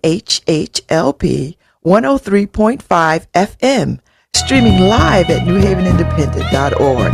WHHLP 103.5 FM, streaming live at newhavenindependent.org.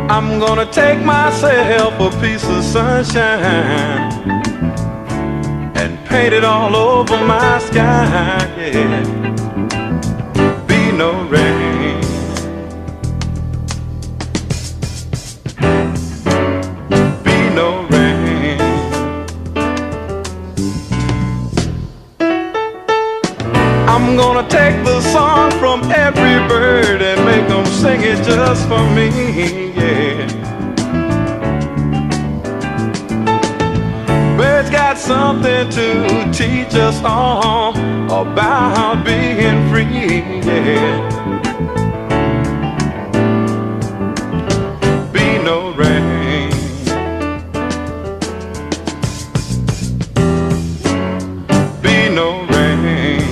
I'm gonna take myself a piece of sunshine and paint it all over my sky, yeah. Be no rain, be no rain. I'm gonna take the song from every bird and make them sing it just for me, yeah. Birds got something to teach us all about being free, yeah. Be no rain, be no rain.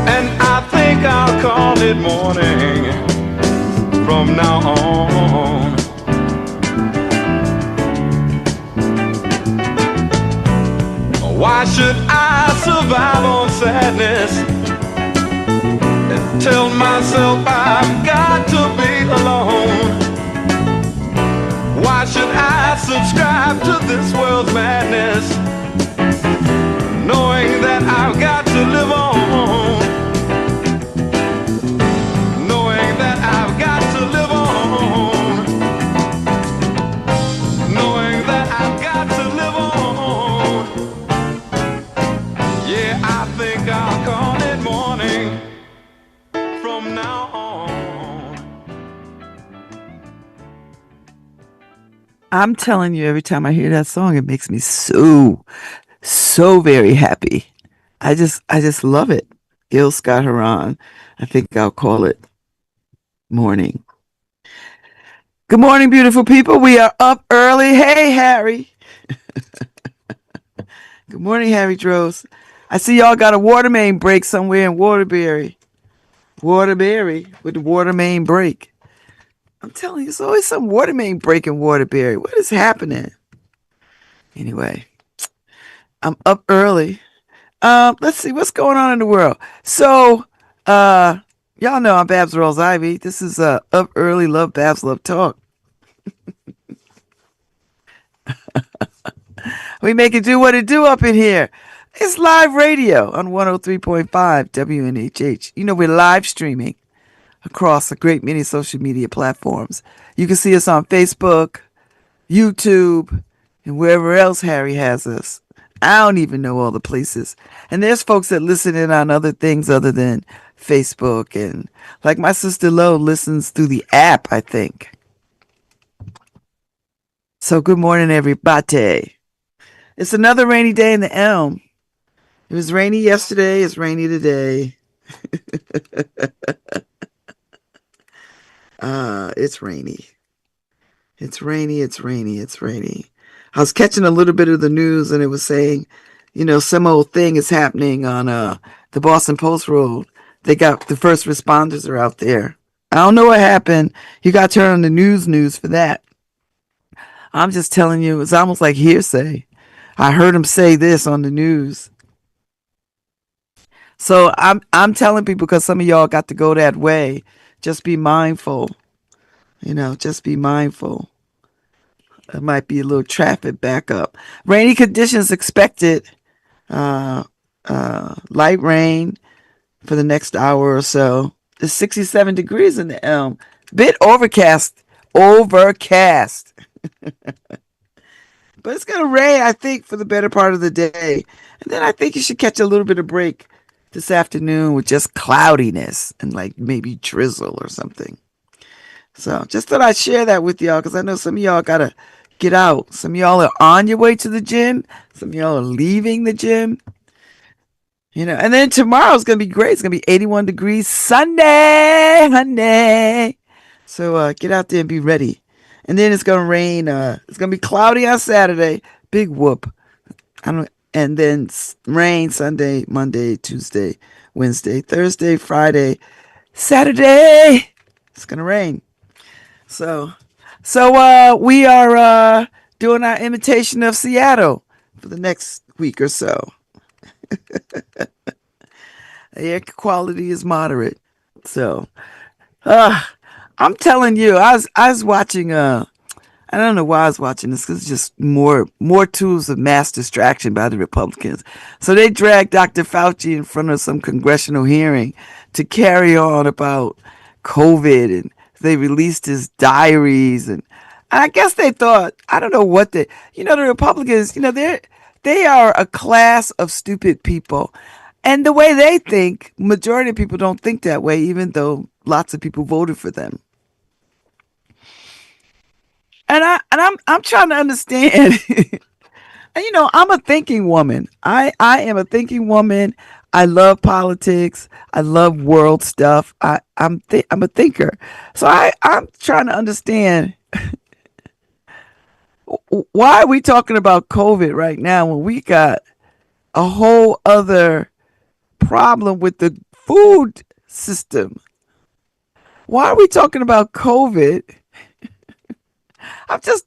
And I think I'll call it morning from now on. Why should I survive on sadness and tell myself I've got to be alone? Why should I subscribe to this world's madness, knowing that I've got to live on? Knowing that I've got to live on. Knowing that I've got to live on. Yeah, I think I'll call it morning from now on. I'm telling you, every time I hear that song, it makes me so very happy. I just love it. Gil Scott-Heron. I think I'll call it morning. Good morning, beautiful people. We are up early. Hey, Harry. Good morning, Harry Droz. I see y'all got a water main break somewhere in Waterbury. Waterbury with the water main break. I'm telling you, there's always some water main break in Waterbury. What is happening? Anyway, I'm up early. Let's see what's going on in the world. So, uh, y'all know I'm Babs Rolls Ivy. This is up early. Love Babs, love talk. We make it do what it do up in here. It's live radio on 103.5 WNHH. You know, we're live streaming across a great many social media platforms. You can see us on Facebook, YouTube, and wherever else Harry has us. I don't even know all the places. And there's folks that listen in on other things other than Facebook. And like my sister Lo listens through the app, I think. So good morning, everybody. It's another rainy day in the Elm. It was rainy yesterday. It's rainy today. It's rainy. It's rainy. It's rainy. It's rainy. I was catching a little bit of the news, and it was saying, you know, some old thing is happening on the Boston Post Road. They got the first responders are out there. I don't know what happened. You got to turn on the news for that. I'm just telling you, it's almost like hearsay. I heard him say this on the news. So I'm telling people because some of y'all got to go that way. Just be mindful. You know, just be mindful. There might be a little traffic backup. Rainy conditions expected. Uh, Light rain for the next hour or so. It's 67 degrees in the Elm. Bit overcast. Overcast. But it's going to rain, I think, for the better part of the day. And then I think you should catch a little bit of break this afternoon with just cloudiness and like maybe drizzle or something. So just thought I'd share that with y'all because I know some of y'all got to get out. Some of y'all are on your way to the gym. Some of y'all are leaving the gym. You know, and then tomorrow's going to be great. It's going to be 81 degrees Sunday, honey. So get out there and be ready. And then it's going to rain. It's going to be cloudy on Saturday. Big whoop. I don't. And then rain Sunday, Monday, Tuesday, Wednesday, Thursday, Friday, Saturday. It's going to rain. So we are doing our imitation of Seattle for the next week or so. Air quality is moderate. So I'm telling you, I was watching I don't know why I was watching this because it's just more tools of mass distraction by the Republicans. So they dragged Dr. Fauci in front of some congressional hearing to carry on about COVID, and they released his diaries, and I guess they thought, I don't know what they, you know, the Republicans, you know, they are a class of stupid people. And the way they think, majority of people don't think that way, even though lots of people voted for them. And I'm trying to understand. And you know, I'm a thinking woman. I am a thinking woman. I love politics. I love world stuff. I'm a thinker. So I'm trying to understand why are we talking about COVID right now when we got a whole other problem with the food system. Why are we talking about COVID? I'm just,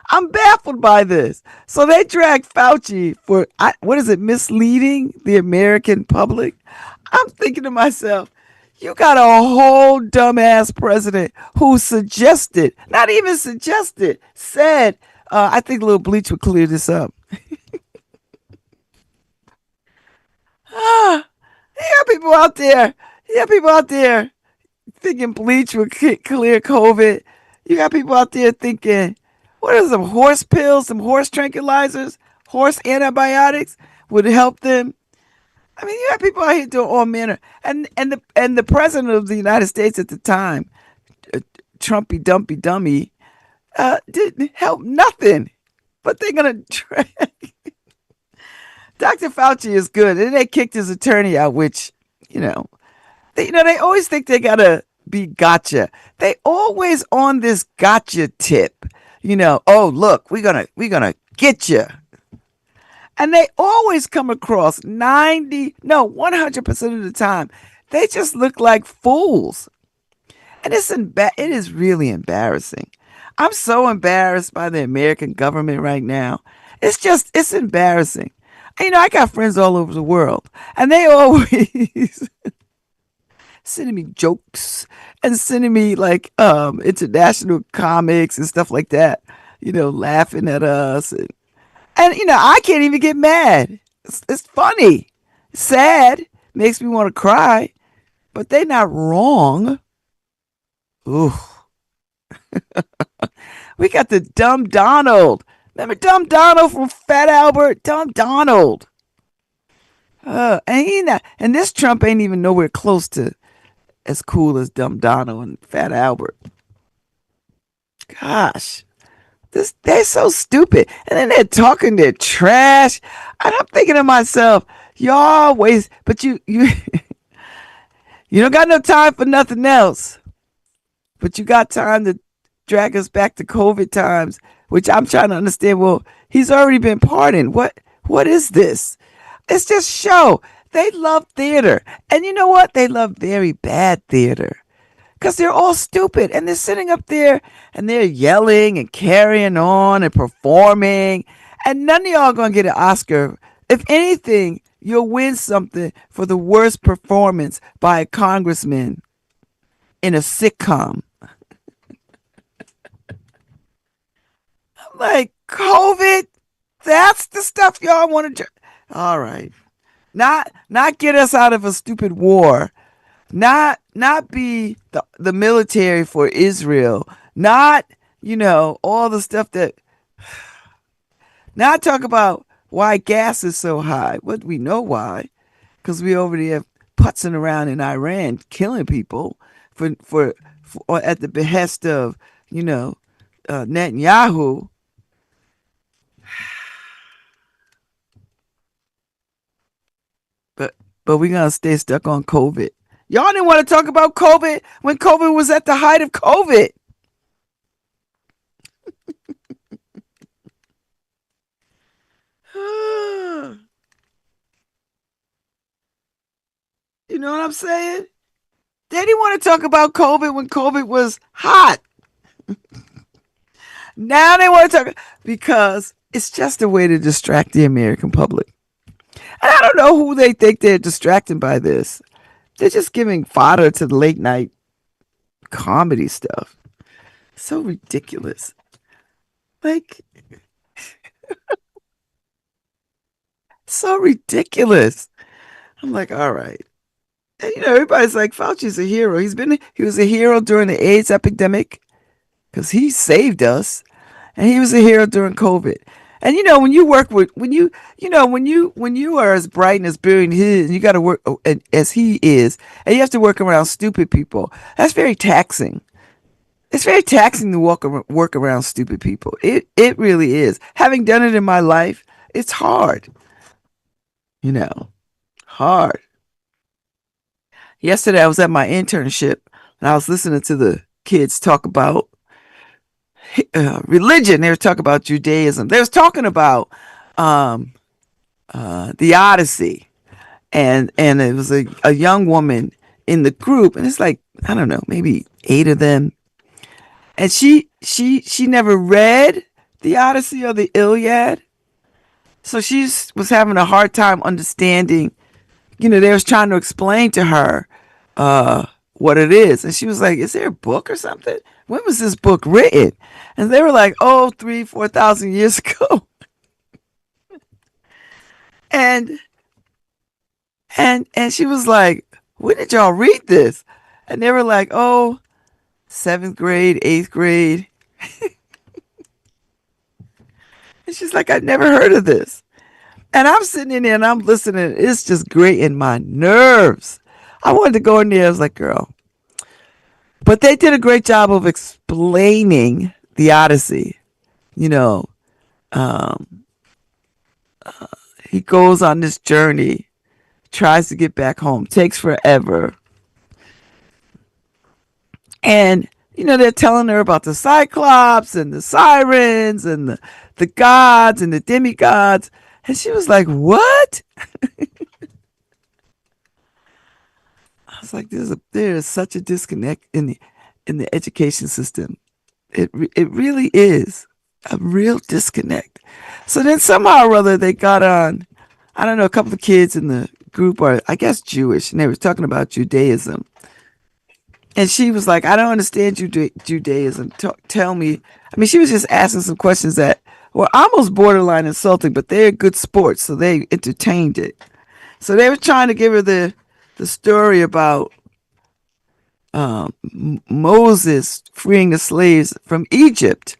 I'm baffled by this. So they dragged Fauci for, what is it, misleading the American public? I'm thinking to myself, you got a whole dumbass president who suggested, not even suggested, said, I think a little bleach would clear this up. Ah, you got people out there. You got people out there thinking bleach would clear COVID. You got people out there thinking, what are some horse pills, some horse tranquilizers, horse antibiotics would help them? I mean, you have people out here doing all manner, and the president of the United States at the time, Trumpy Dumpy Dummy, didn't help nothing. But they're gonna drag Dr. Fauci is good, and they kicked his attorney out, which you know they always think they gotta be gotcha. They always on this gotcha tip. Oh look, we're gonna get you. And they always come across 90, no, 100% of the time. They just look like fools. And it is really embarrassing. I'm so embarrassed by the American government right now. It's embarrassing. I got friends all over the world, and they always sending me jokes and sending me like international comics and stuff like that. Laughing at us, and I can't even get mad. It's funny, sad, makes me want to cry, but they not wrong. Ooh, we got the dumb Donald. Remember dumb Donald from Fat Albert? Dumb Donald. And this Trump ain't even nowhere close to as cool as dumb Donald and Fat Albert. Gosh, they're so stupid, and then they're talking their trash, and I'm thinking to myself, y'all waste, but you you don't got no time for nothing else, but you got time to drag us back to COVID times, which I'm trying to understand. Well, he's already been pardoned. What is this? It's just show. They love theater, and you know what? They love very bad theater. Because they're all stupid and they're sitting up there and they're yelling and carrying on and performing. And none of y'all going to get an Oscar. If anything, you'll win something for the worst performance by a congressman in a sitcom. I'm like, COVID? That's the stuff y'all want to. All right. Not get us out of a stupid war, not be the military for Israel, not all the stuff that, not talk about why gas is so high. What we know why, because we already have putzing around in Iran killing people for at the behest of Netanyahu. But we're gonna stay stuck on COVID. Y'all didn't want to talk about COVID when COVID was at the height of COVID. You know what I'm saying? They didn't want to talk about COVID when COVID was hot. Now they want to talk because it's just a way to distract the American public. And I don't know who they think they're distracting by this. They're just giving fodder to the late night comedy stuff. So ridiculous. Like, so ridiculous. I'm like, all right. And everybody's like, Fauci's a hero. He was a hero during the AIDS epidemic because he saved us, and he was a hero during COVID. And when you work with when you are as bright and as brilliant as he is, and you got to work as he is, and you have to work around stupid people. That's very taxing. It's very taxing to work around stupid people. It really is. Having done it in my life, it's hard. Hard. Yesterday I was at my internship and I was listening to the kids talk about religion. They were talking about Judaism. They was talking about um, the Odyssey, and it was a young woman in the group, and it's like I don't know, maybe 8 of them, and she never read the Odyssey or the Iliad, so she was having a hard time understanding. They was trying to explain to her what it is, and she was like, "Is there a book or something? When was this book written?" And they were like, "Oh, 3,000-4,000 years ago." and and she was like, "When did y'all read this?" And they were like, "Oh, seventh grade, eighth grade." And she's like, "I've never heard of this." And I'm sitting in there and I'm listening. It's just grating my nerves. I wanted to go in there. I was like, girl. But they did a great job of explaining the Odyssey. You know, um, he goes on this journey, tries to get back home, takes forever. And they're telling her about the Cyclops and the sirens and the gods and the demigods. And she was like, "What?" I was like, there is such a disconnect in the education system. It really is a real disconnect. So then somehow or other they got on. I don't know. A couple of kids in the group are, I guess, Jewish, and they were talking about Judaism. And she was like, "I don't understand Judaism. Tell me." I mean, she was just asking some questions that were almost borderline insulting, but they're good sports, so they entertained it. So they were trying to give her the story about Moses freeing the slaves from Egypt.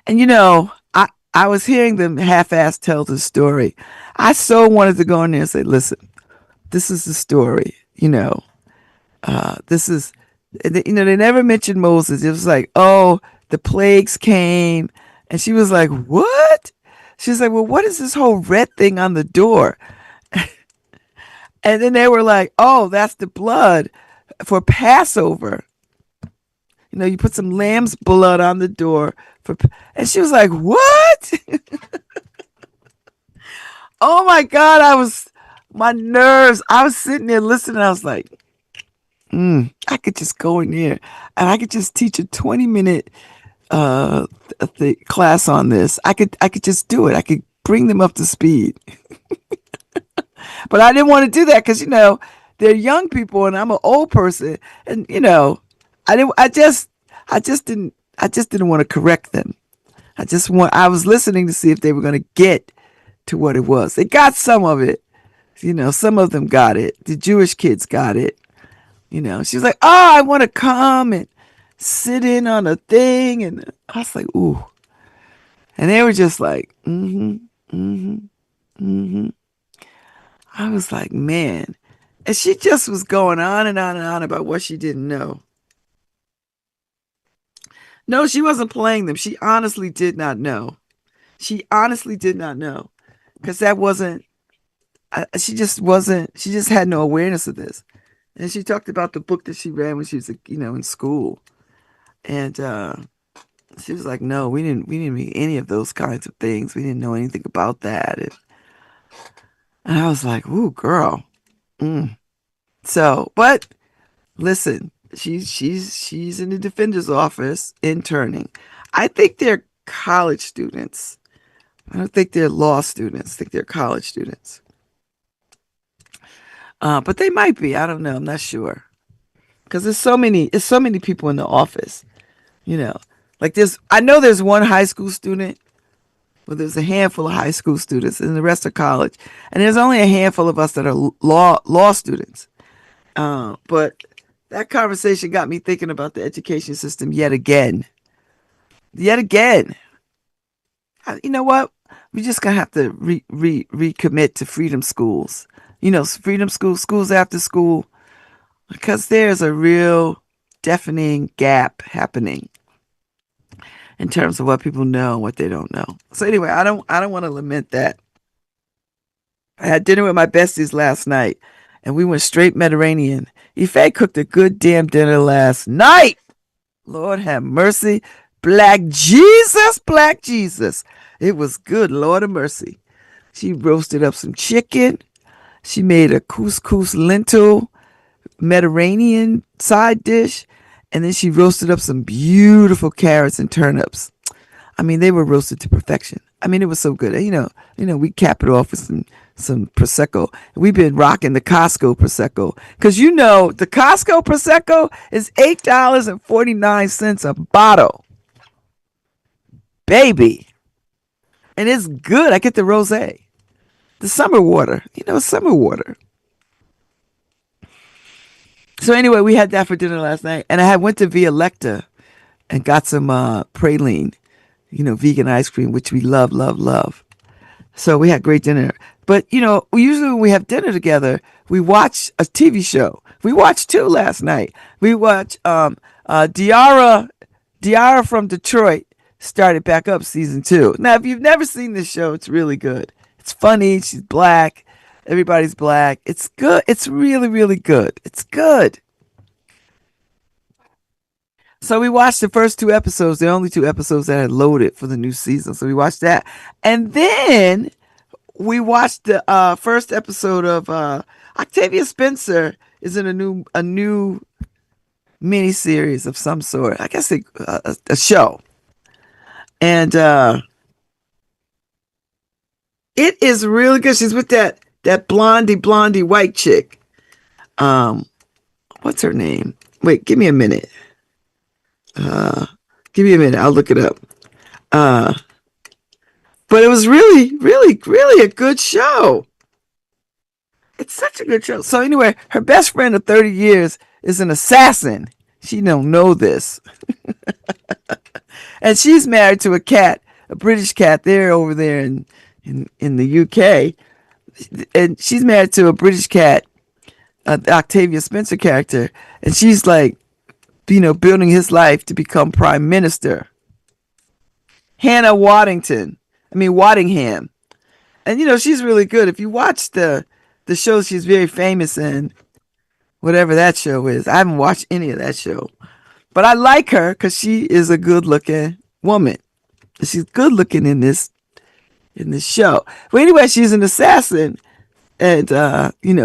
And I was hearing them half-ass tell the story. I so wanted to go in there and say, "Listen, this is the story. This is." They never mentioned Moses. It was like, "Oh, the plagues came," and she was like, "What?" She was like, "Well, what is this whole red thing on the door?" And then they were like, "Oh, that's the blood for Passover. You put some lamb's blood on the door for." And she was like, "What?" Oh my God, my nerves. I was sitting there listening. I was like, I could just go in there and I could just teach a 20-minute the class on this. I could just do it. I could bring them up to speed. But I didn't want to do that because they're young people and I'm an old person, and I didn't. I just didn't want to correct them. I was listening to see if they were going to get to what it was. They got some of it. Some of them got it. The Jewish kids got it. She was like, "Oh, I want to come and sit in on a thing," and I was like, "Ooh," and they were just like, "Mm-hmm, mm-hmm, mm-hmm." I was like, "Man," and she just was going on and on and on about what she didn't know. No, she wasn't playing them. She honestly did not know. She honestly did not know because that wasn't. She just wasn't. She just had no awareness of this. And she talked about the book that she read when she was, in school. And she was like, "No, we didn't read any of those kinds of things. We didn't know anything about that." And I was like, "Ooh, girl." Mm. So, but listen, she's in the defender's office interning. I think they're college students. I don't think they're law students. I think they're college students. But they might be. I don't know. I'm not sure because there's so many people in the office. You know, like I know there's one high school student. Well, there's a handful of high school students, and the rest are college. And there's only a handful of us that are law students. But that conversation got me thinking about the education system yet again. Yet again. You know what? We just gonna have to recommit to freedom schools. Freedom schools after school, because there's a real deafening gap happening in terms of what people know and what they don't know. So anyway, I don't want to lament that. I had dinner with my besties last night, and we went straight Mediterranean. Ife cooked a good damn dinner last night. Lord have mercy. Black Jesus. It was good, Lord of mercy. She roasted up some chicken. She made a couscous lentil Mediterranean side dish. And then she roasted up some beautiful carrots and turnips. I mean, they were roasted to perfection. I mean, it was so good. We cap it off with some prosecco. We've been rocking the Costco prosecco because the Costco prosecco is $8.49 a bottle, baby, and it's good. I get the rosé, the summer water. Summer water. So anyway, we had that for dinner last night, and I had went to Via Lecta and got some praline, vegan ice cream, which we love, love, love. So we had great dinner. But we usually when we have dinner together, we watch a TV show. We watched two last night. We watched Diara from Detroit started back up season 2. Now, if you've never seen this show, it's really good. It's funny. She's black. Everybody's black. It's good. It's really, really good. It's good. So we watched the first two episodes, the only two episodes that had loaded for the new season. So we watched that. And then we watched the first episode of Octavia Spencer is in a new miniseries of some sort. I guess a show. And it is really good. She's with that blondie white chick. Um what's her name? Wait, give me a minute. Uh Give me a minute. I'll look it up. Uh but it was really a good show. It's such a good show. So anyway, her best friend of 30 years is an assassin. She don't know this. And she's married to a cat, a British cat. They're over there in the UK. And she's married to a British cat, the Octavia Spencer character. And she's like, building his life to become prime minister. Hannah Waddington. I mean, Waddingham. And she's really good. If you watch the show she's very famous in, whatever that show is. I haven't watched any of that show. But I like her because she is a good looking woman. She's good looking in this show. But anyway, she's an assassin, and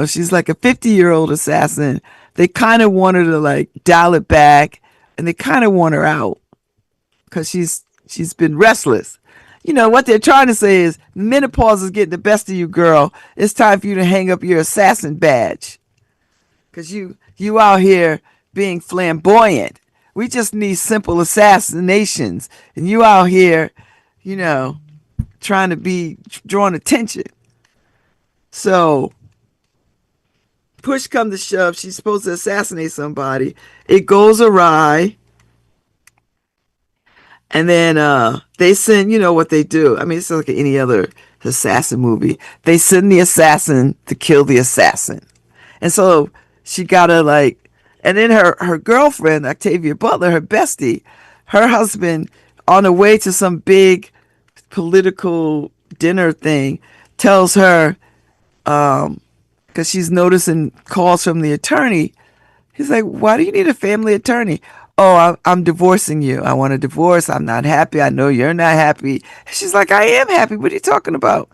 she's like a 50-year-old assassin. They kind of want her to like dial it back, and they kind of want her out because she's been restless. What they're trying to say is menopause is getting the best of you, girl. It's time for you to hang up your assassin badge because you out here being flamboyant. We just need simple assassinations, and you out here, you know, trying to be drawing attention. So push come to shove, she's supposed to assassinate somebody. It goes awry, and then they send, what they do. I mean, it's like any other assassin movie. They send the assassin to kill the assassin. And so she gotta like, and then her girlfriend, Octavia Butler, her bestie, her husband, on the way to some big political dinner thing, tells her, because she's noticing calls from the attorney. He's like, why do you need a family attorney? Oh, I'm divorcing you. I want a divorce. I'm not happy. I know you're not happy. She's like, I am happy. What are you talking about?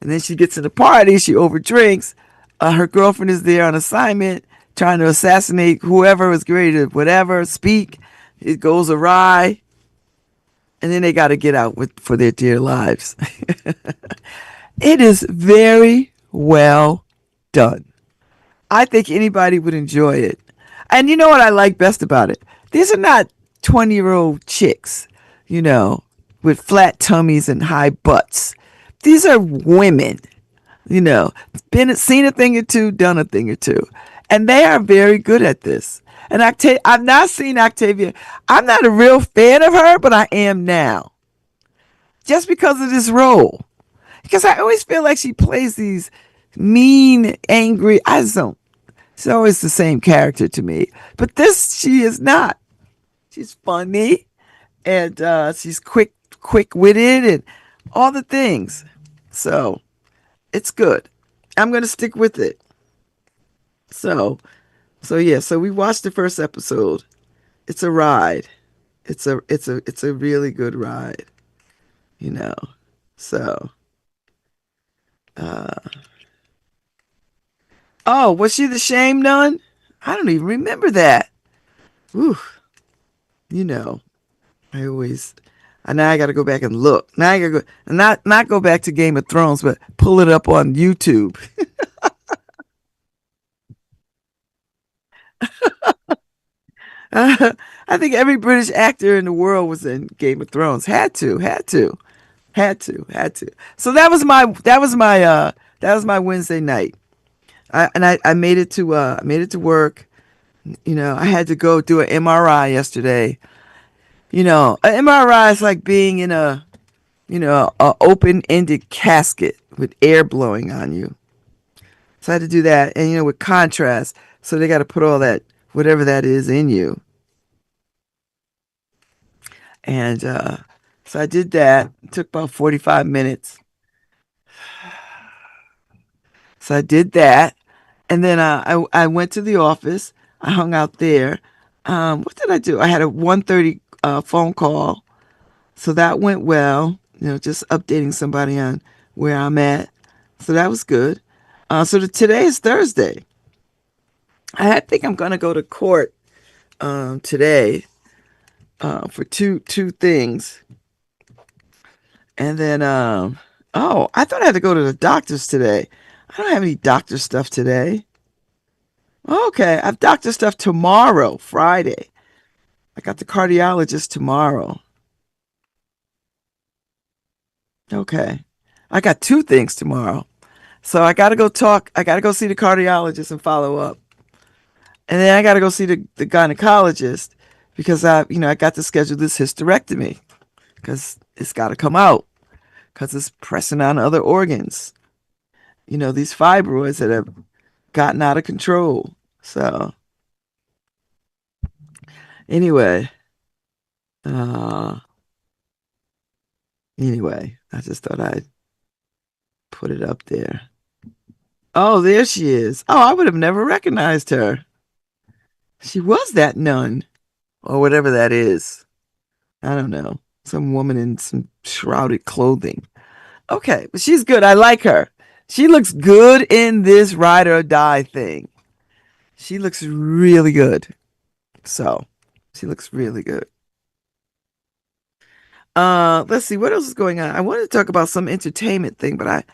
And then she gets to the party. She overdrinks. Her girlfriend is there on assignment, trying to assassinate whoever was ready to whatever speak. It goes awry, and then they got to get out for their dear lives. It is very well done. I think anybody would enjoy it. And you know what I like best about it? These are not 20-year-old chicks, you know, with flat tummies and high butts. These are women, been seen a thing or two, done a thing or two. And they are very good at this. And I've not seen Octavia. I'm not a real fan of her, but I am now. Just because of this role. Because I always feel like she plays these mean, angry. I just don't. She's always the same character to me. But this, she is not. She's funny, and she's quick witted, and all the things. So it's good. I'm gonna stick with it. So, yeah. So we watched the first episode. It's a ride. It's a really good ride. You know. So, uh, oh, was she the shame nun? I don't even remember that. Ooh, you know, I always. And now I got to go back and look. Now I got to go, not go back to Game of Thrones, but pull it up on YouTube. I think every British actor in the world was in Game of Thrones. Had to. So that was my Wednesday night. I made it to work. I had to go do an MRI yesterday. An MRI is like being in a open-ended casket with air blowing on you. So I had to do that, and with contrast. So they got to put all that whatever that is in you. And so I did that. It took about 45 minutes. So I did that. And then I went to the office. I hung out there. What did I do? I had a 1:30 phone call, so that went well. Just updating somebody on where I'm at. So that was good. Today is Thursday. I think I'm gonna go to court today for two things, and then oh, I thought I had to go to the doctor's today. I don't have any doctor stuff today. Okay, I have doctor stuff tomorrow, Friday. I got the cardiologist tomorrow. Okay, I got two things tomorrow. So I got to go talk. I got to go see the cardiologist and follow up. And then I got to go see the gynecologist because I got to schedule this hysterectomy because it's got to come out because it's pressing on other organs. These fibroids that have gotten out of control. So anyway, uh, I just thought I'd put it up there. Oh, there she is. Oh, I would have never recognized her. She was that nun or whatever that is. I don't know. Some woman in some shrouded clothing. Okay, but she's good. I like her. She looks good in this ride or die thing. She looks really good. So, she looks really good. Let's see what else is going on. I wanted to talk about some entertainment thing, but I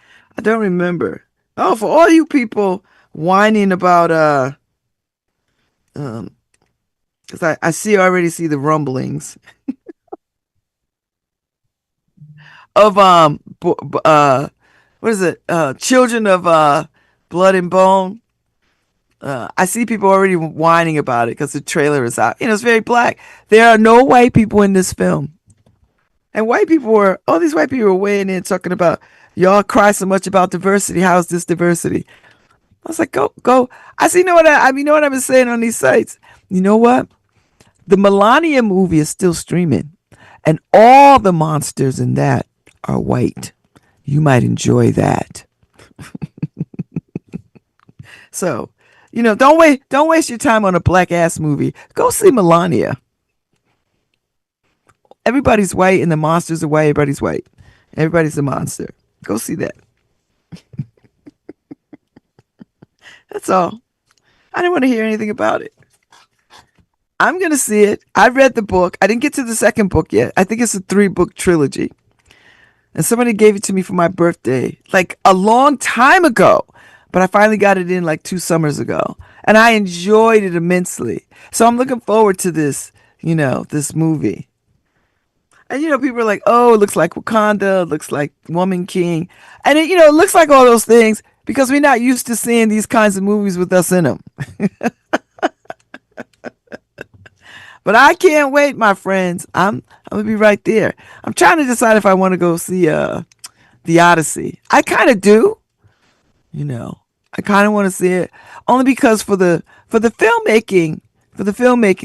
don't remember. Oh, for all you people whining about um because I already see the rumblings of what is it? Children of Blood and Bone. I see people already whining about it because the trailer is out. It's very black. There are no white people in this film. And all these white people were weighing in talking about, y'all cry so much about diversity. How is this diversity? I was like, go. I see, you know what I've been saying on these sites? You know what? The Melania movie is still streaming, and all the monsters in that are white. You might enjoy that. So, don't waste your time on a black ass movie. Go see Melania. Everybody's white and the monsters are white. Everybody's white. Everybody's a monster. Go see that. That's all. I didn't want to hear anything about it. I'm going to see it. I read the book. I didn't get to the second book yet. I think it's a 3-book trilogy. And somebody gave it to me for my birthday, like a long time ago. But I finally got it in like 2 summers ago. And I enjoyed it immensely. So I'm looking forward to this movie. And people are like, oh, it looks like Wakanda, it looks like Woman King. And it looks like all those things because we're not used to seeing these kinds of movies with us in them. But I can't wait, my friends. I'm gonna be right there. I'm trying to decide if I want to go see the Odyssey. I kind of do. I kind of want to see it only because for the filmmaking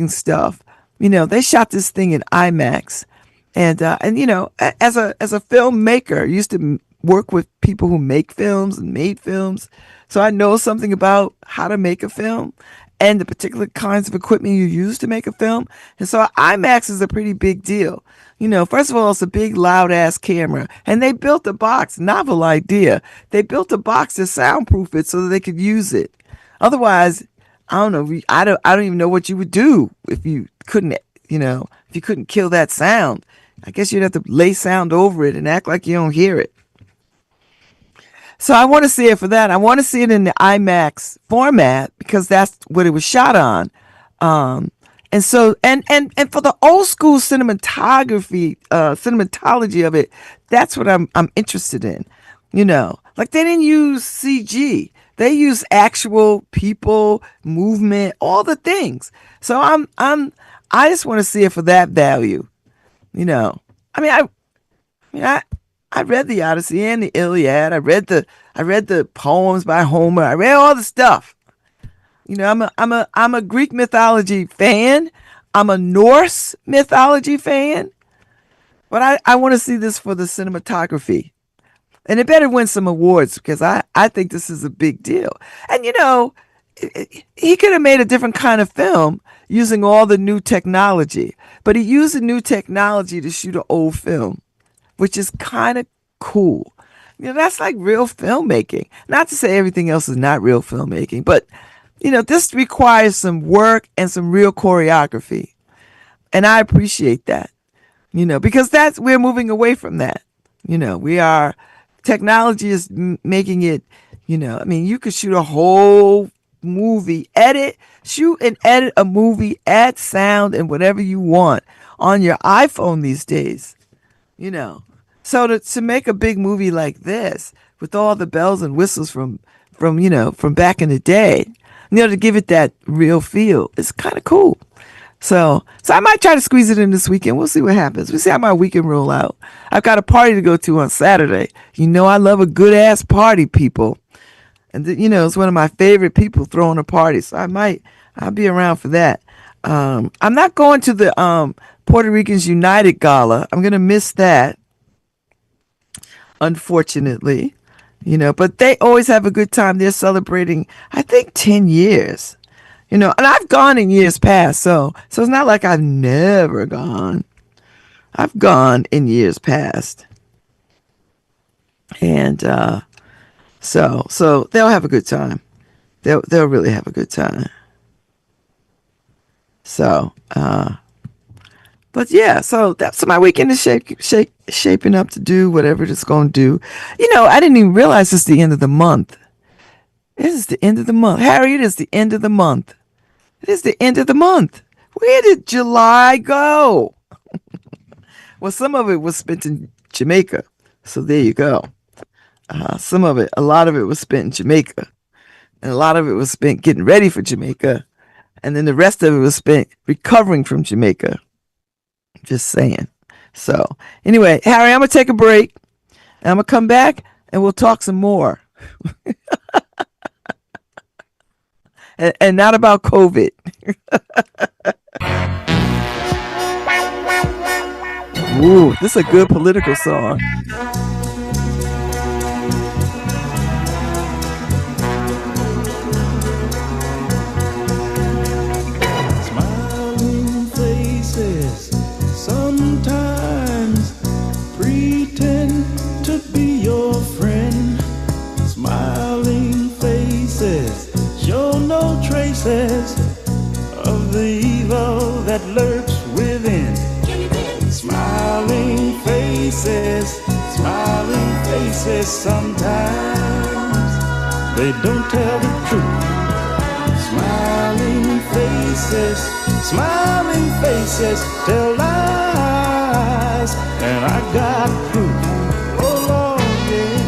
stuff. They shot this thing in IMAX, and as a filmmaker, I used to work with people who make films and made films, so I know something about how to make a film and the particular kinds of equipment you use to make a film. And so IMAX is a pretty big deal. First of all, it's a big loud ass camera, and they built a box. Novel idea. They built a box to soundproof it so that they could use it. Otherwise, I don't know. I don't even know what you would do if you couldn't. If you couldn't kill that sound. I guess you'd have to lay sound over it and act like you don't hear it. So I want to see it for that. I want to see it in the IMAX format because that's what it was shot on. And so and for the old school cinematology of it, that's what I'm interested in. Like they didn't use CG. They use actual people, movement, all the things. So I just want to see it for that value. I mean I read the Odyssey and the Iliad. I read the poems by Homer. I read all the stuff. I'm a Greek mythology fan. I'm a Norse mythology fan. But I want to see this for the cinematography. And it better win some awards because I think this is a big deal. And he could have made a different kind of film using all the new technology, but he used the new technology to shoot an old film, which is kind of cool. That's like real filmmaking. Not to say everything else is not real filmmaking, but this requires some work and some real choreography. And I appreciate that, because we're moving away from that. We are, technology is making it, I mean, you could shoot a whole movie, shoot and edit a movie, add sound and whatever you want on your iPhone these days, you know. So to make a big movie like this with all the bells and whistles from back in the day, to give it that real feel, it's kind of cool. So I might try to squeeze it in this weekend. We'll see what happens. We'll see how my weekend roll out. I've got a party to go to on Saturday. I love a good ass party, people. And it's one of my favorite people throwing a party. So I'll be around for that. I'm not going to the Puerto Ricans United Gala. I'm gonna miss that, unfortunately. But they always have a good time. They're celebrating, I think, 10 years. And I've gone in years past, so it's not like I've never gone. I've gone in years past, and so they'll have a good time. They'll really have a good time. So, but yeah, so my weekend is shaping up to do whatever it's going to do. I didn't even realize it's the end of the month. It is the end of the month, Harry. It is the end of the month. It is the end of the month. Where did July go? Well, some of it was spent in Jamaica. So there you go. A lot of it was spent in Jamaica. And a lot of it was spent getting ready for Jamaica. And then the rest of it was spent recovering from Jamaica. Just saying. So anyway, Harry, I'm going to take a break. And I'm going to come back and we'll talk some more. And not about COVID. Ooh, this is a good political song. Smiling faces sometimes pretend to be your friend. Smiling faces show no traces of the evil that lurks within. Smiling faces, sometimes they don't tell the truth. Smiling faces tell lies, and I got proof. Oh Lord, yeah.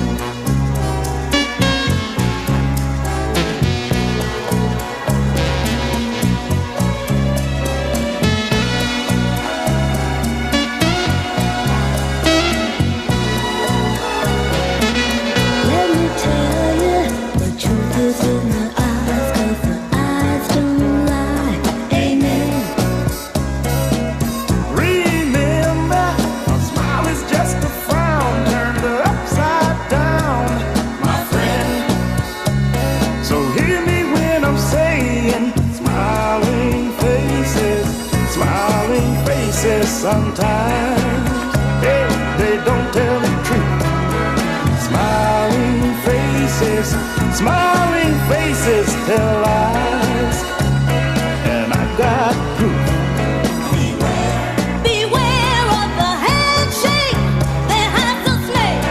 Sometimes they don't tell the truth. Smiling faces tell lies, and I got proof. Beware of the handshake that has a snake.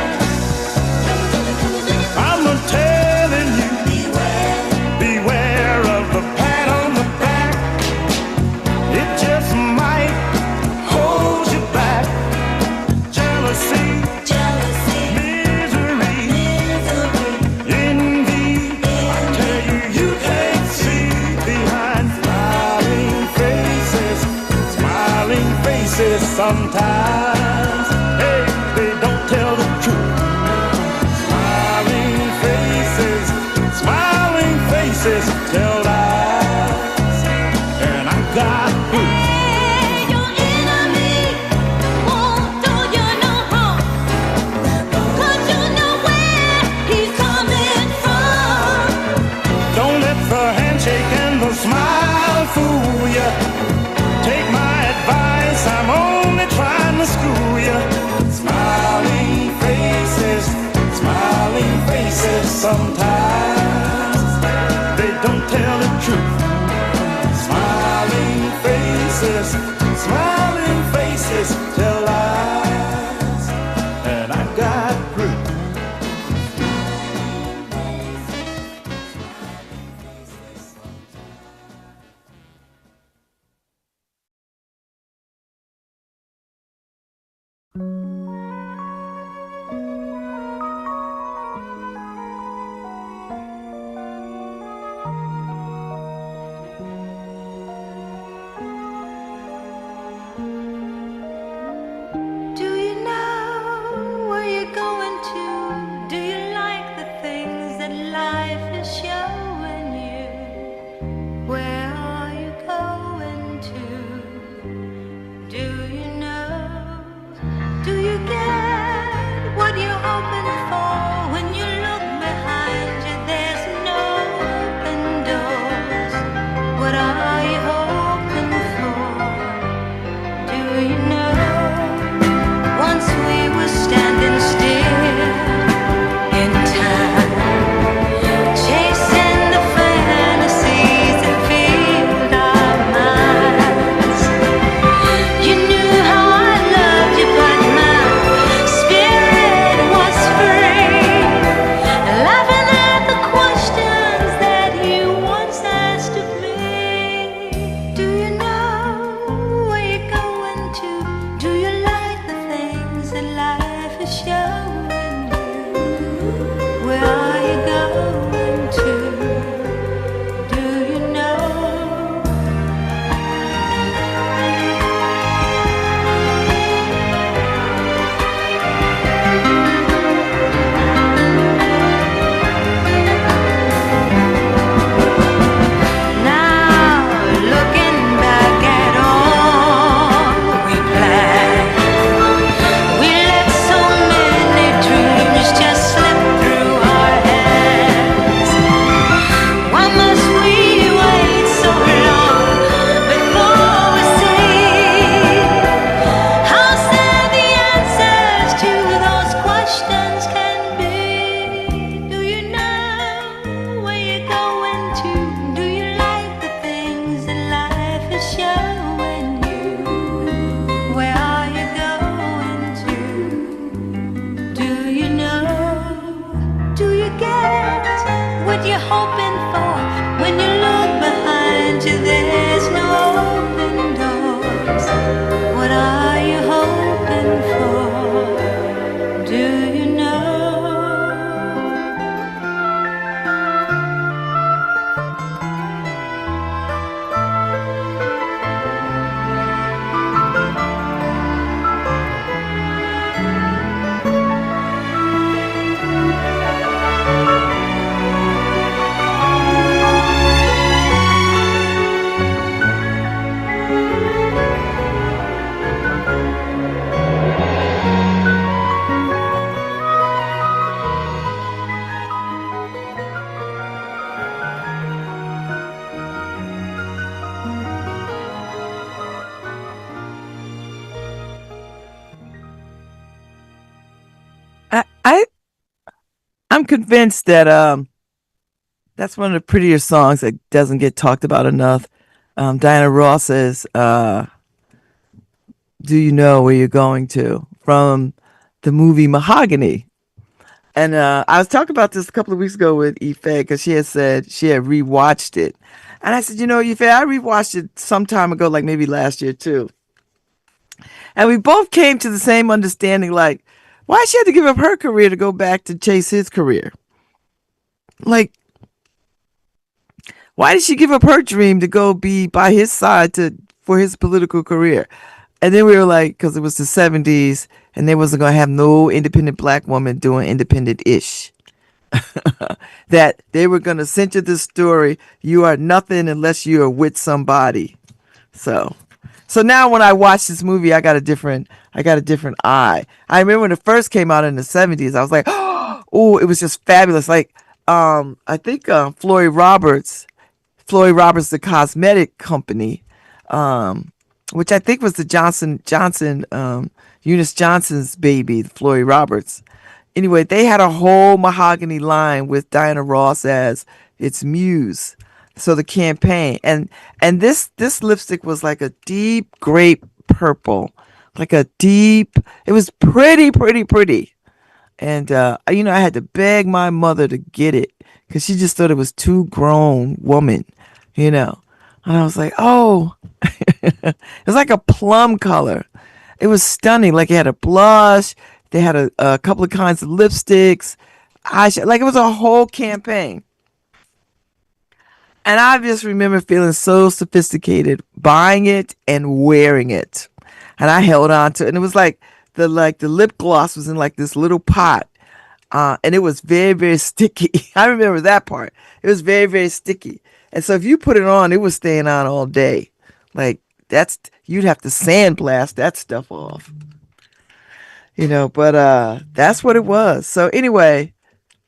I'm telling you, beware of the pat on the back. It just might hold you back. Jealousy, misery, envy. I tell you, you can't sometimes they don't tell the truth. Smiling faces tell lies, and I got proof. Do you know where you're going to? Do you like the things that life is showing you? Where are you going to? Do you know? Do you get what you're hoping for? When you look behind you, there's no open doors. What are you hoping for? Do you know? Once we were standing still in time, chasing the fantasies that filled our minds. You knew how I loved you, but my spirit was free. Laughing at the questions that you once asked of me. Do you know where you're going to? Do you like the things that life is showing you? Where are you going to? Do you know? Now, looking back at all we planned, we let so many dreams just slip through our hands. Why must we wait so long before we see how sad the answers to those questions can be? Do you know where you're going to? Do you like the things that life is showing you? Where are you going to? Do you know? Do you get what you're hoping for? When you look behind you, there's no open doors. What are you hoping for? Do you know? I I'm convinced that that's one of the prettier songs that doesn't get talked about enough. Diana Ross says, "Do you know where you're going to?" from the movie Mahogany. And I was talking about this a couple of weeks ago with Ife because she had said she had rewatched it, and I said, "You know, Ife, I rewatched it some time ago, like maybe last year too." And we both came to the same understanding, like, why she had to give up her career to go back to chase his career? Like, why did she give up her dream to go be by his side to for his political career? And then we were like, because it was the 70s, and they wasn't gonna have no independent black woman doing independent ish. That they were gonna center this story. You are nothing unless you are with somebody. So so now when I watch this movie, I got a different eye. I remember when it first came out in the 70s, I was like, oh, it was just fabulous. Like I think Floyd Roberts, the cosmetic company, which I think was the Eunice Johnson's baby, Floyd Roberts. Anyway, they had a whole mahogany line with Diana Ross as its muse. So the campaign and this lipstick was like a deep grape purple, like a deep. It was pretty. And I had to beg my mother to get it because she just thought it was too grown woman, you know. And I was like, oh, it was like a plum color. It was stunning. Like it had a blush. They had a couple of kinds of lipsticks. Like it was a whole campaign. And I just remember feeling so sophisticated buying it and wearing it. And I held on to it. And it was like the lip gloss was in like this little pot. And it was very sticky. I remember that part. It was very sticky. And so if you put it on, it was staying on all day. Like you'd have to sandblast that stuff off. But that's what it was. So anyway,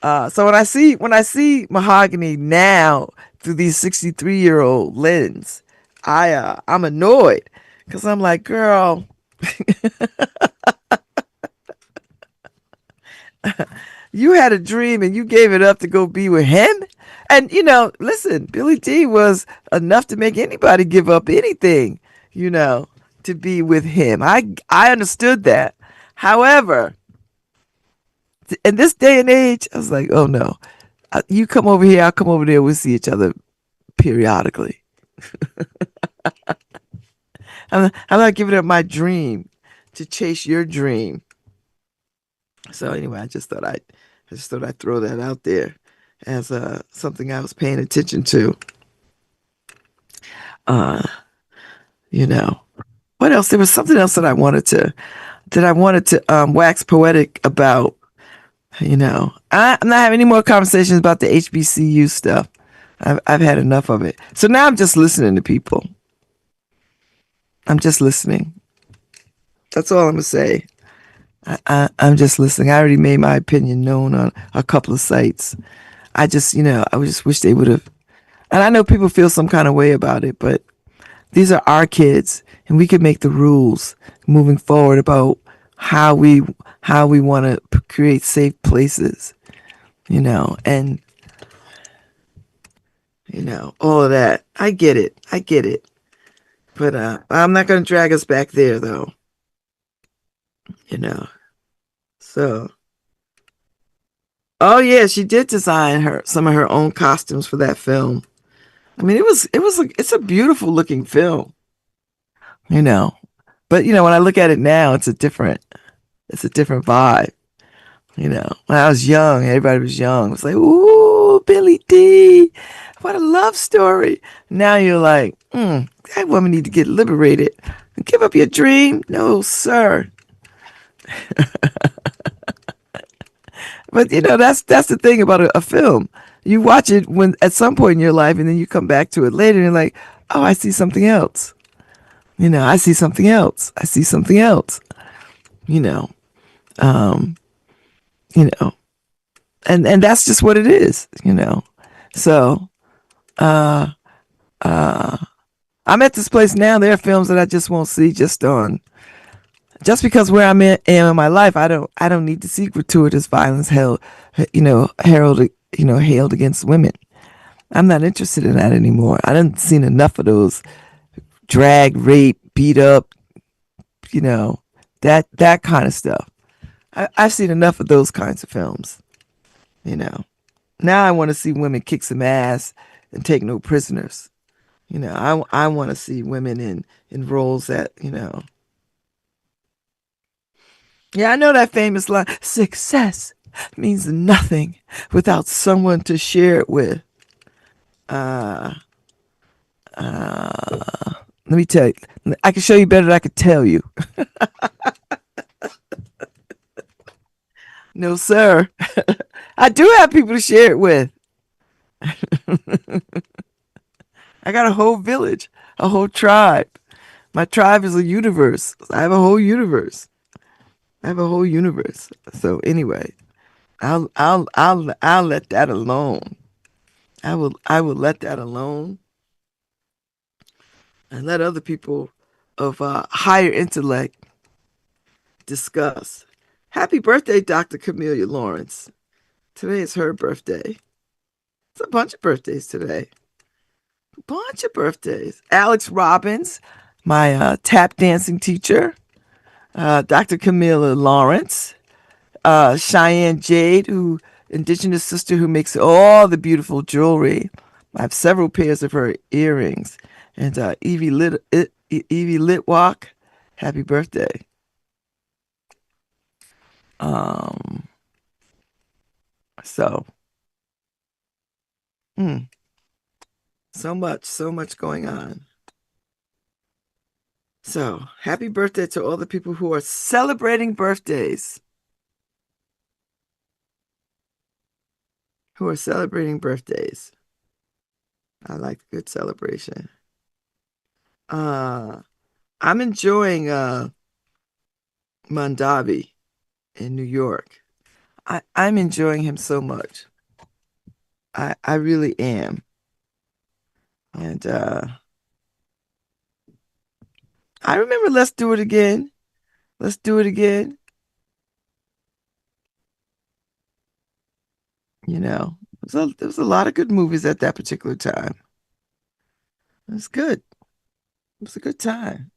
so when I see mahogany now through these 63-year-old lens, I'm annoyed because I'm like, girl, you had a dream and you gave it up to go be with him. And listen, Billy D was enough to make anybody give up anything, you know, to be with him. I understood that. However, in this day and age, I was like, oh no, you come over here, I'll come over there. We'll see each other periodically. I'm not giving up my dream to chase your dream. So anyway, I just thought I'd throw that out there as something I was paying attention to. Uh, you know, what else? There was something else that I wanted to wax poetic about. I'm not having any more conversations about the HBCU stuff. I've had enough of it. So now I'm just listening to people. I'm just listening. That's all I'm gonna say. I'm just listening. I already made my opinion known on a couple of sites. I just wish they would have. And I know people feel some kind of way about it, but these are our kids, and we can make the rules moving forward about how we want to create safe places, and all of that. I get it, but I'm not going to drag us back there, though. You know, so. Oh yeah, she did design some of her own costumes for that film. I mean, it's a beautiful looking film, you know. But when I look at it now, it's a different vibe. When I was young, everybody was young. It was like, ooh, Billy D, what a love story. Now you're like, that woman need to get liberated. Give up your dream? No, sir. But that's the thing about a film. You watch it when at some point in your life, and then you come back to it later, and you're like, oh, I see something else. I see something else. I see something else. You know, um, you know, and that's just what it is. So uh, uh, I'm at this place now. There are films that I just won't see just because where am in my life. I don't need to see gratuitous violence hailed against women. I'm not interested in that anymore. I done seen enough of those drag, rape, beat up, that kind of stuff. I've seen enough of those kinds of films. You know. Now I want to see women kick some ass and take no prisoners. I want to see women in roles that. Yeah, I know that famous line. Success means nothing without someone to share it with. Uh, Let me tell you. I can show you better than I could tell you. No, sir. I do have people to share it with. I got a whole village, a whole tribe. My tribe is a universe. I have a whole universe. I have a whole universe. So anyway, I'll let that alone. I will let that alone and let other people of higher intellect discuss. Happy birthday, Dr. Camelia Lawrence. Today is her birthday. It's a bunch of birthdays today. Bunch of birthdays. Alex Robbins, my tap dancing teacher. Dr. Camilla Lawrence. Cheyenne Jade, who indigenous sister who makes all the beautiful jewelry. I have several pairs of her earrings. And Evie Litwalk, happy birthday. Um, so, mm, so much going on. So, happy birthday to all the people who are celebrating birthdays. Who are celebrating birthdays. I like a good celebration. Uh, I'm enjoying Mondavi in New York. I'm enjoying him so much. I really am. And I remember Let's Do It Again. Let's Do It Again. You know, there was a lot of good movies at that particular time. It was good. It was a good time.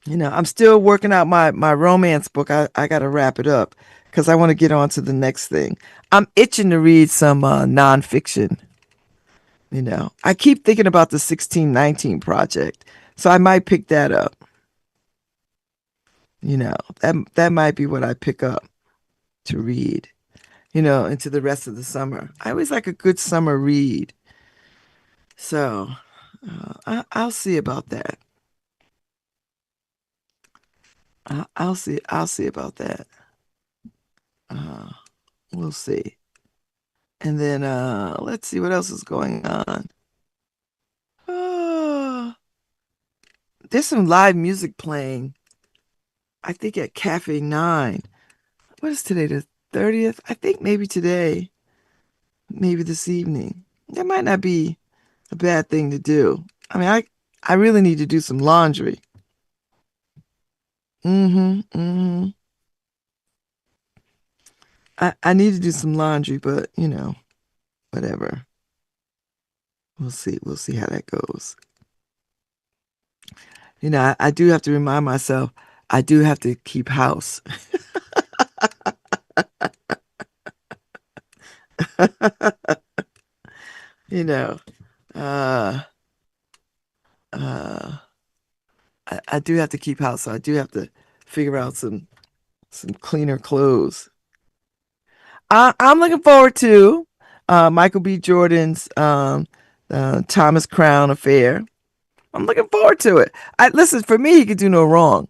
You know, I'm still working out my romance book. I got to wrap it up because I want to get on to the next thing. I'm itching to read some nonfiction. You know, I keep thinking about the 1619 project, so I might pick that up. You know, that might be what I pick up to read. You know, into the rest of the summer. I always like a good summer read, so I'll see about that. I'll see about that. Uh, we'll see. And then let's see what else is going on. Uh, there's some live music playing. I think at Cafe 9. What is today, the 30th? I think maybe today, maybe this evening. That might not be a bad thing to do. I mean, I really need to do some laundry. Mm-hmm. I need to do some laundry, but you know, whatever. We'll see. We'll see how that goes. You know, I do have to remind myself I do have to keep house. You know, uh, uh, I do have to keep house, so I do have to figure out some cleaner clothes. I'm looking forward to Michael B. Jordan's Thomas Crown affair. I'm looking forward to it. I listen, for me, he could do no wrong.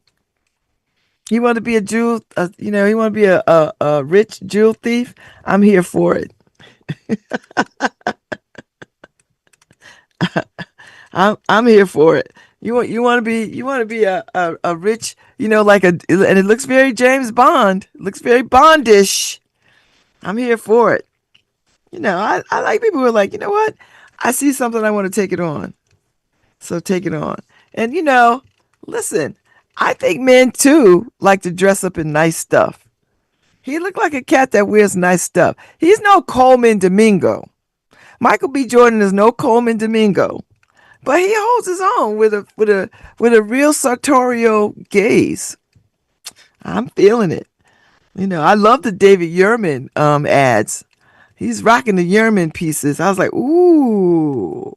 He want to be a jewel, you know, he want to be a rich jewel thief. I'm here for it. I'm here for it. You want to be a rich, you know, like a, and it looks very James Bond. It looks very Bondish. I'm here for it. You know, I like people who are like, you know what? I see something, I want to take it on. So take it on. And you know, listen, I think men too like to dress up in nice stuff. He looked like a cat that wears nice stuff. He's no Coleman Domingo. Michael B. Jordan is no Coleman Domingo. But he holds his own with a real sartorial gaze. I'm feeling it. You know, I love the David Yurman ads. He's rocking the Yurman pieces. I was like, ooh,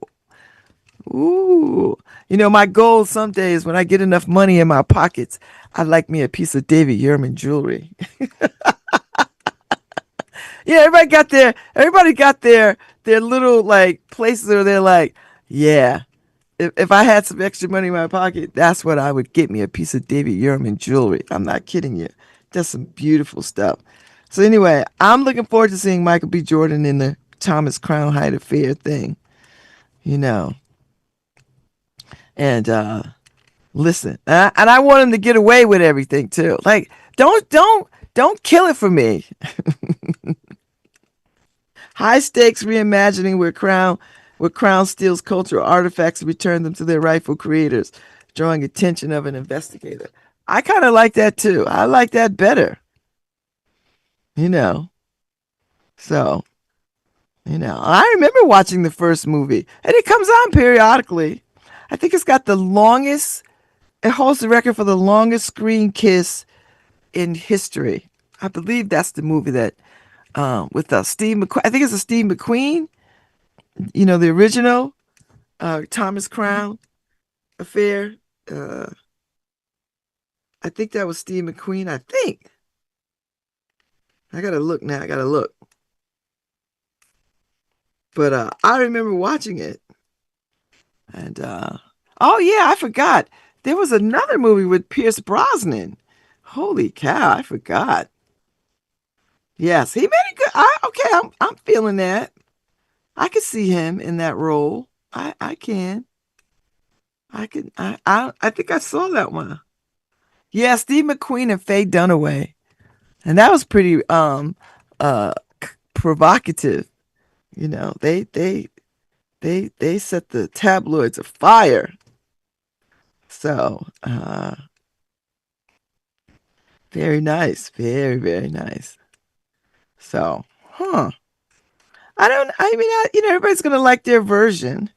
ooh. You know, my goal some days when I get enough money in my pockets, I'd like me a piece of David Yurman jewelry. Yeah, everybody got their little like places where they're like, yeah, if I had some extra money in my pocket, that's what I would get me, a piece of David Yurman jewelry. I'm not kidding you. That's some beautiful stuff. So anyway, I'm looking forward to seeing Michael B. Jordan in the Thomas Crown Height affair thing. You know, and listen, and I want him to get away with everything too. Like, don't kill it for me. High stakes reimagining where Crown steals cultural artifacts and return them to their rightful creators, drawing attention of an investigator. I kind of like that too. I like that better, you know. So, I remember watching the first movie, and it comes on periodically. I think it's got the longest, it holds the record for the longest screen kiss in history. I believe that's the movie that, with Steve McQueen. I think it's a Steve McQueen, the original Thomas Crown affair. Uh, I think that was Steve McQueen. I think. I gotta look now. I gotta look. But I remember watching it. And oh yeah, I forgot. There was another movie with Pierce Brosnan. Holy cow, I forgot. Yes, he made it good. Okay, I'm feeling that. I could see him in that role. I can. I think I saw that one. Yeah, Steve McQueen and Faye Dunaway. And that was pretty uh provocative. They set the tabloids afire. So, very nice. Very, very nice. So, huh. Everybody's going to like their version.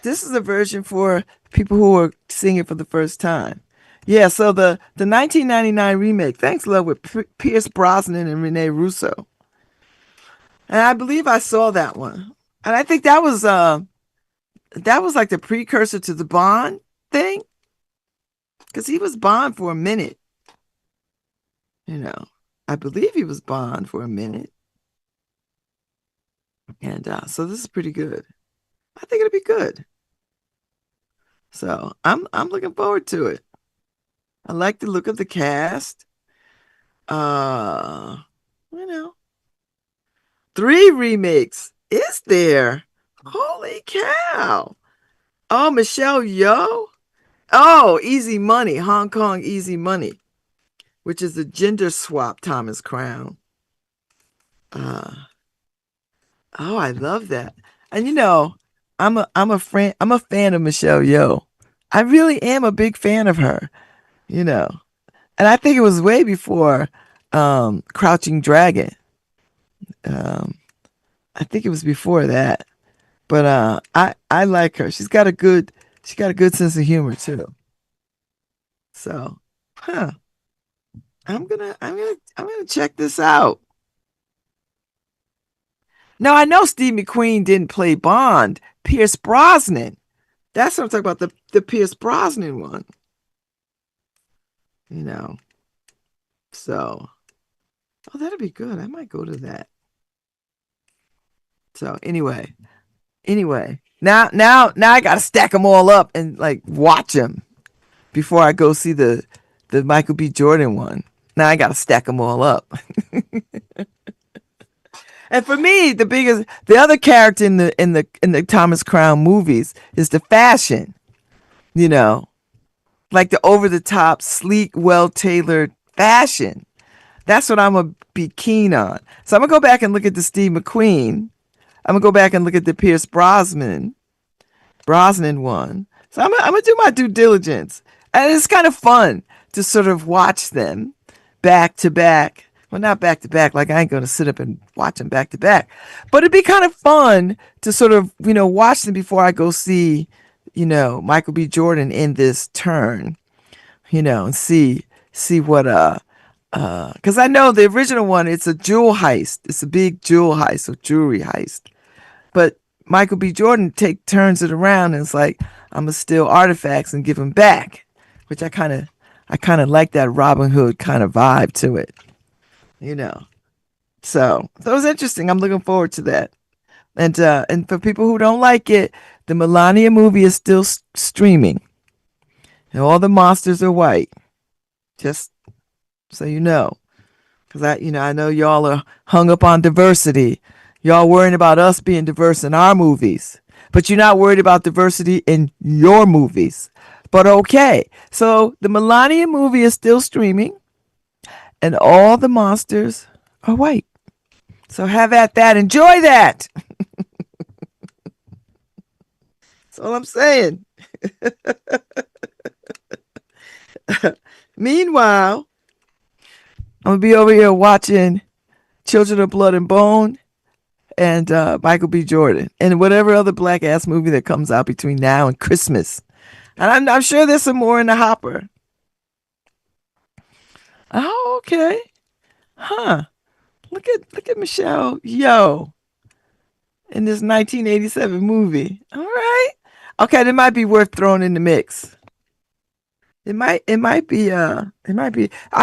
This is a version for people who are seeing it for the first time. Yeah, so the 1999 remake, Thanks Love, with Pierce Brosnan and Rene Russo. And I believe I saw that one. And I think that was like the precursor to the Bond thing, because he was Bond for a minute. You know, I believe he was Bond for a minute. And so this is pretty good. I think it'll be good. So I'm looking forward to it. I like the look of the cast. Uh, you know, three remakes. Is there? Holy cow. Oh, Michelle Yeoh. Oh, Easy Money, Hong Kong Easy Money, which is a gender swap Thomas Crown. Uh, oh, I love that. And I'm a fan of Michelle Yeoh. I really am a big fan of her, you know. And I think it was way before Crouching Dragon. Um, I think it was before that. But I like her. She's got a good sense of humor too. So, huh. I'm gonna check this out. Now I know Steve McQueen didn't play Bond. Pierce Brosnan. That's what I'm talking about. The Pierce Brosnan one. You know. So, oh, that'll be good. I might go to that. So anyway, now I gotta stack them all up and like watch them before I go see the Michael B. Jordan one. Now I gotta stack them all up. And for me, the other character in the Thomas Crown movies is the fashion. You know, like the over the top, sleek, well tailored fashion. That's what I'm gonna be keen on. So I'm gonna go back and look at the Steve McQueen. I'm gonna go back and look at the Pierce Brosnan one. So I'm gonna do my due diligence, and it's kind of fun to sort of watch them back to back. Well, not back to back. Like I ain't gonna sit up and watch them back to back, but it'd be kind of fun to sort of watch them before I go see Michael B. Jordan in this turn. And see what because I know the original one. It's a jewel heist. It's a big jewel heist or jewelry heist. But Michael B. Jordan turns it around and it's like I'm gonna steal artifacts and give them back, which I kind of like that Robin Hood kind of vibe to it, you know. So it was interesting. I'm looking forward to that. And for people who don't like it, the Melania movie is still streaming, and all the monsters are white. Just so you know, because I know y'all are hung up on diversity. Y'all worrying about us being diverse in our movies, but you're not worried about diversity in your movies. But okay, so the Melania movie is still streaming, and all the monsters are white. So have at that. Enjoy that. That's all I'm saying. Meanwhile, I'm gonna be over here watching Children of Blood and Bone and Michael B. Jordan and whatever other black ass movie that comes out between now and Christmas. And I'm sure there's some more in the hopper. Oh, okay. Huh. Look at Michelle Yeoh in this 1987 movie. All right. Okay, that might be worth throwing in the mix. It might be. I'll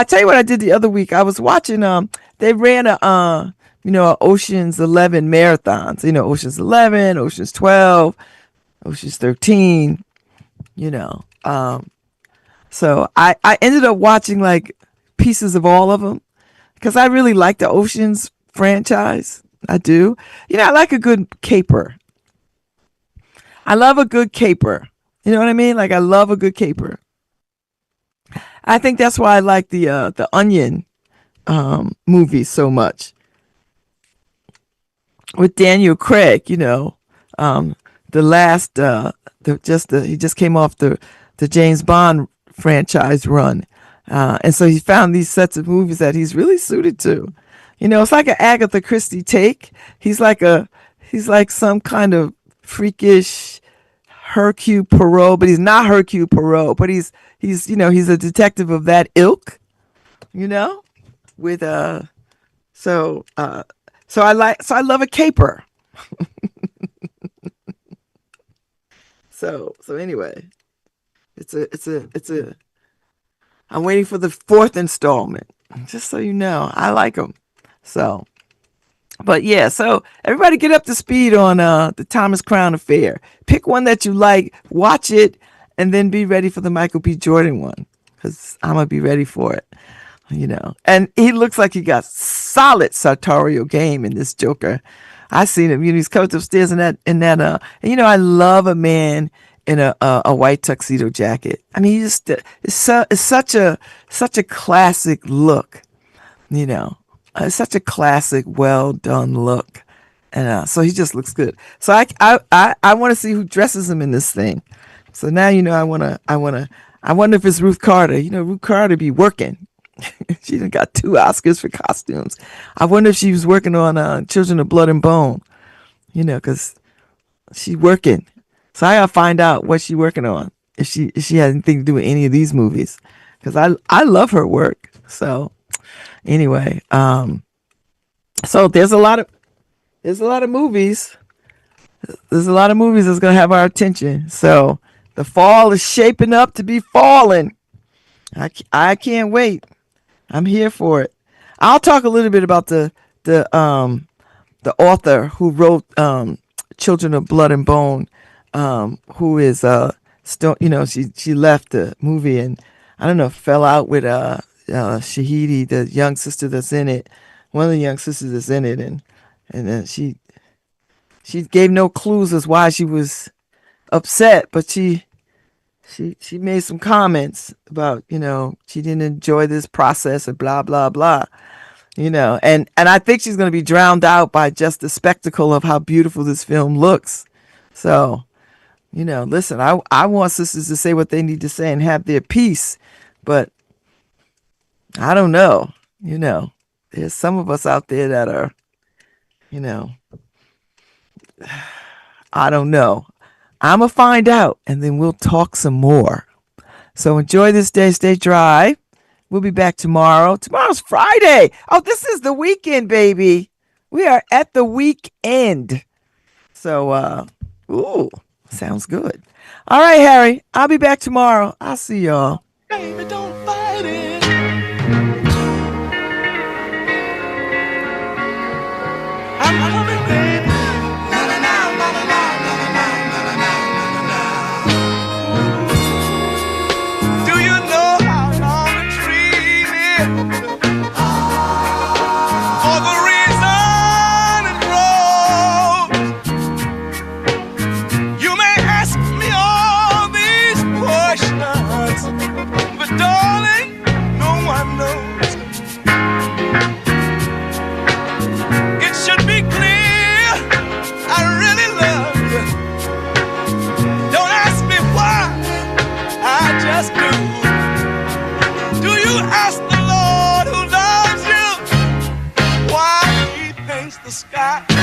tell you what I did the other week. I was watching they ran a Ocean's 11 marathons. Ocean's 11, Ocean's 12, Ocean's 13, you know. So I ended up watching like pieces of all of them because I really like the Ocean's franchise. I do. I like a good caper. I love a good caper. You know what I mean? Like I love a good caper. I think that's why I like the Onion movies so much with Daniel Craig. The last he just came off the James Bond franchise run, and so he found these sets of movies that he's really suited to. It's like an Agatha Christie take. He's like some kind of freakish Hercule Poirot, but he's not Hercule Poirot, but he's a detective of that ilk, with so I love a caper. So anyway, it's a I'm waiting for the fourth installment, just so you know. I like them. So but yeah, so everybody get up to speed on the Thomas Crown Affair. Pick one that you like, watch it, and then be ready for the Michael B. Jordan one, because I'm gonna be ready for it. And he looks like he got solid sartorial game in this Joker. I seen him. He's coming upstairs in that. And I love a man in a white tuxedo jacket. I mean, it's such a classic look. It's such a classic, well done look, and so he just looks good. So I want to see who dresses him in this thing. So now I wonder if it's Ruth Carter. Ruth Carter be working. She done got 2 Oscars for costumes. I wonder if she was working on Children of Blood and Bone. Because she's working. So I gotta find out what she's working on. If she has anything to do with any of these movies, because I love her work. So anyway, so there's a lot of movies. There's a lot of movies that's gonna have our attention. So the fall is shaping up to be falling. I can't wait. I'm here for it. I'll talk a little bit about the author who wrote Children of Blood and Bone, who is still, she left the movie and I don't know, fell out with Shahidi, the young sister that's in it, one of the young sisters that's in it, and then she gave no clues as why she was upset, but she made some comments about, she didn't enjoy this process and blah blah blah, and I think she's going to be drowned out by just the spectacle of how beautiful this film looks. So listen, I want sisters to say what they need to say and have their peace, but I don't know. There's some of us out there that are, I don't know. I'm going to find out and then we'll talk some more. So enjoy this day. Stay dry. We'll be back tomorrow. Tomorrow's Friday. Oh, this is the weekend, baby. We are at the weekend. So, sounds good. All right, Harry. I'll be back tomorrow. I'll see y'all. Baby, don't fight it. I'm coming, baby. Na na na na na na na na na na na. Do you know how long the tree lives? For the reason it grows. You may ask me all these questions, but darling, no one knows. It should be clear I really love you. Don't ask me why, I just do. Do sky.